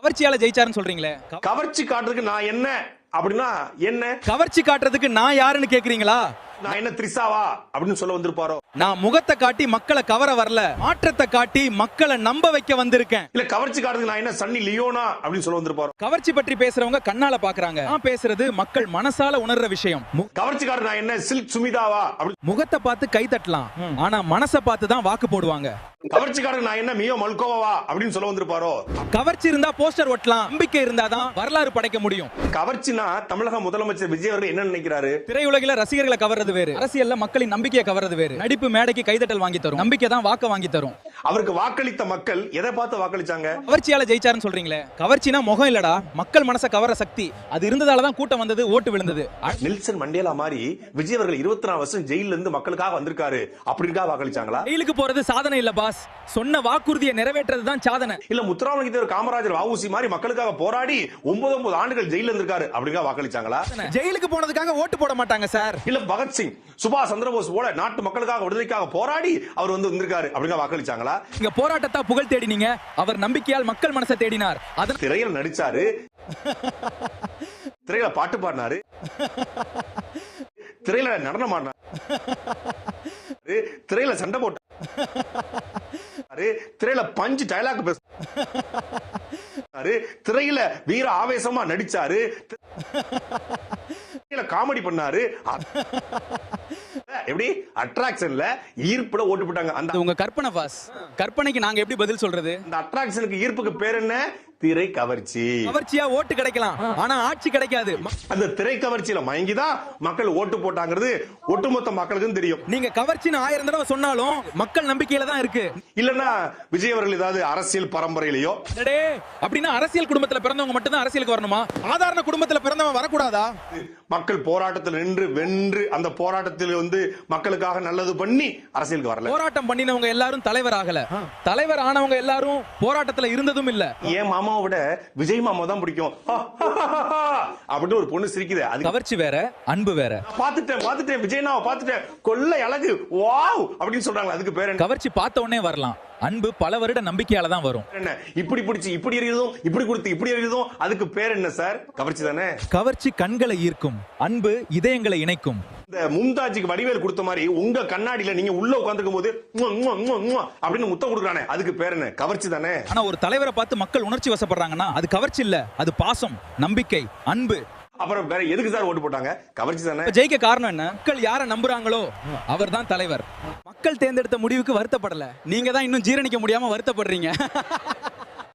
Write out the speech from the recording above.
கவர்ச்சியால ஜெயிச்சாருன்னு சொல்றீங்களே, கவர்ச்சி காட்டுறதுக்கு நான் என்ன அப்படின்னா என்ன? கவர்ச்சி காட்டுறதுக்கு நான் யாருன்னு கேக்குறீங்களா? நான் என்ன த்ரிசாவா அப்படின்னு சொல்ல வந்திருப்பாரோ? நான் முகத்தை காட்டி மக்களை கவர வரல, மாற்றத்தை காட்டி மக்களை நம்ப வைக்க வந்திருக்கேன். இல்ல கவர்ச்சி காட்டுறதுக்கு நான் என்ன சன்னி லியோனா அப்படின்னு சொல்ல வந்திருப்பாரோ? கவர்ச்சி பற்றி பேசுறவங்க கண்ணால பாக்குறாங்க, நான் பேசுறது மக்கள் மனசால உணர்ற விஷயம். கவர்ச்சி காட்டு நான் என்ன சில்க் சுமிதாவா அப்படி முகத்தை பார்த்து கை தட்டலாம், ஆனா மனசை பார்த்து தான் வாக்கு போடுவாங்க. கவர்ச்சி காட்டு நான் என்ன மியோ மல்கோவா அப்படின்னு சொல்ல வந்திருப்பாரோ? கவர்ச்சி இருந்தா போஸ்டர் ஒட்டலாம், நம்பிக்கை இருந்தாதான் வரலாறு படைக்க முடியும். கவர்ச்சினா தமிழக முதலமைச்சர் விஜய் அவர்கள் என்ன நினைக்கிறாரு? திரையுலகில ரசிகர்களை கவர்றது வேறு, அரசியல்ல மக்களின் நம்பிக்கையை கவர்றது வேறு. நடிப்பு மேடைக்கு கைதட்டல் வாங்கி தரும், நம்பிக்கை தான் வாக்க வாங்கி தரும். அவருக்கு வாக்களித்த மக்கள் எதை பார்த்து வாக்களிச்சாங்க? கவர்ச்சியால ஜெயிச்சாருன்னு சொல்றீங்களே, கவர்ச்சினா முகம் இல்லடா, மக்கள் மனசை கவர சக்தி. அது இருந்ததால தான் கூட்டம் வந்தது, ஓட்டு விழுந்தது. நெல்சன் மண்டேலா மாதிரி விஜய் அவர்கள் 24 வருஷம் ஜெயில இருந்து மக்களுக்காக வந்திருக்காரு அப்படிங்கா வாக்களிச்சாங்களா? ஜெயிலுக்கு போறது சாதனை இல்ல பாஸ், சொன்ன வாக்குறுதியை நிறைவேற்றது தான் சாதனை. இல்ல முத்துராமலிங்க காமராஜர் வஉசி மாதிரி மக்களுக்காக போராடி 9 ஆண்டுகள் ஜெயில இருந்திருக்காரு அப்படிங்கா வாக்களிச்சாங்களா? ஜெயிலுக்கு போனதுக்காக ஓட்டு போட மாட்டாங்க சார். இல்ல பகத்சிங் சுபாஷ் சந்திரபோஸ் போல நாட்டு மக்களுக்காக விடுதலைக்காக போராடி அவர் வந்து வந்திருக்காரு அப்படிங்கா வாக்களிச்சாங்களா? இங்க போராட்டத்தா புகழ் தேடினீங்க, அவர் நம்பிக்கையால் மக்கள் மனசை தேடினார். அதன் திரையில நடிச்சாரு, திரையில பாட்டு பாடினாரு, திரையில நடனம் ஆடினாரு, திரையில சண்டை போட்டாரு, திரையில பஞ்சு டயலாக் பேசினாரு, திரையில வீர ஆவேசமா நடிச்சாரு, காமெடி பண்ணாரு. எப்படி அட்ராக்ஷன்ல ஈர்ப்புல ஓட்டு போட்டாங்க. அந்த உங்க கற்பனை பாஸ், கற்பனைக்கு நாங்க எப்படி பதில் சொல்றது? அந்த அட்ராக்ஷனுக்கு ஈர்ப்புக்கு பேர் என்ன? திரை கவர்ச்சி. கவர்ச்சியா ஓட்டு கிடைக்கலாம், ஆனா ஆட்சி கிடைக்காது. அந்த திரை கவர்ச்சியில மயங்கிதான் மக்கள் ஓட்டு போட்டாங்கிறது ஒட்டுமொத்த மக்களுக்கும் தெரியும். நீங்க கவர்ச்சின்னு 1000 தடவை சொன்னாலும் மக்கள் நம்பிக்கையில தான் இருக்கு. இல்லன்னா விஜய் அவர்கள் ஏதாவது அரசியல் பரம்பரையிலயோ அப்படின்னா அரசியல் குடும்பத்துல பிறந்தவங்க மட்டும் தான் அரசியலுக்கு வரணுமா? சாதாரண குடும்பத்துல பிறந்தவன் வரக்கூடாதா? மக்கள் போராட்டத்தில் நின்று வென்று அந்த போராட்டத்தில் வந்து மக்களுக்காக நல்லது பண்ணி அரசியலுக்கு வரல. போராட்டம் பண்ணினவங்க எல்லாரும் தலைவர் ஆகல, தலைவர் ஆனவங்க எல்லாரும் போராட்டத்துல இருந்ததும் இல்ல. ஏன் மாமாவை விட விஜய் மாமா தான் பிடிக்கும் அப்படின்னு ஒரு பொண்ணு சிரிக்குது. அது கவர்ச்சி வேற, அன்பு வேற. பாத்துட்டேன் விஜய்னாவை பாத்துட்டேன், கொல்ல அழகு வாவ் அப்படின்னு சொல்றாங்க. அதுக்கு பேர் என்ன? கவர்ச்சி பார்த்த உடனே வரலாம், அன்பு பல வருட நம்பிக்கையால தான் வரும். என்ன இப்படி பிடிச்சி இப்படி எறியதும் இப்படி கொடுத்து இப்படி எறியதும் அதுக்கு பேர் என்ன சார்? கவர்ச்சி தானே. கவர்ச்சி கண்களை ஈர்க்கும், அன்பு இதயங்களை இணைக்கும். இந்த மும்தாஜுக்கு வடிவேல் கொடுத்த மாதிரி உங்க கண்ணாடியில நீங்க உள்ள உட்கார்ந்துக்கும் போது அப்படின்னு முத்தம் கொடுக்குறானே, அதுக்கு பேர் என்ன? கவர்ச்சி தானே. ஆனா ஒரு தலைவரை பார்த்து மக்கள் உணர்ச்சி வசப்படுறாங்கன்னா அது கவர்ச்சி இல்ல, அது பாசம், நம்பிக்கை, அன்பு. அப்புறம் வேற எதுக்கு சார் ஓட்டு போட்டாங்க? கவர்ச்சி தானே. ஜெயிக்க காரணம் என்ன? மக்கள் யாரை நம்புறாங்களோ அவர் தான் தலைவர். மக்கள் தேர்ந்தெடுத்த முடிவுக்கு வருத்தப்படல, நீங்க தான் இன்னும் ஜீரணிக்க முடியாம வருத்தப்படுறீங்க.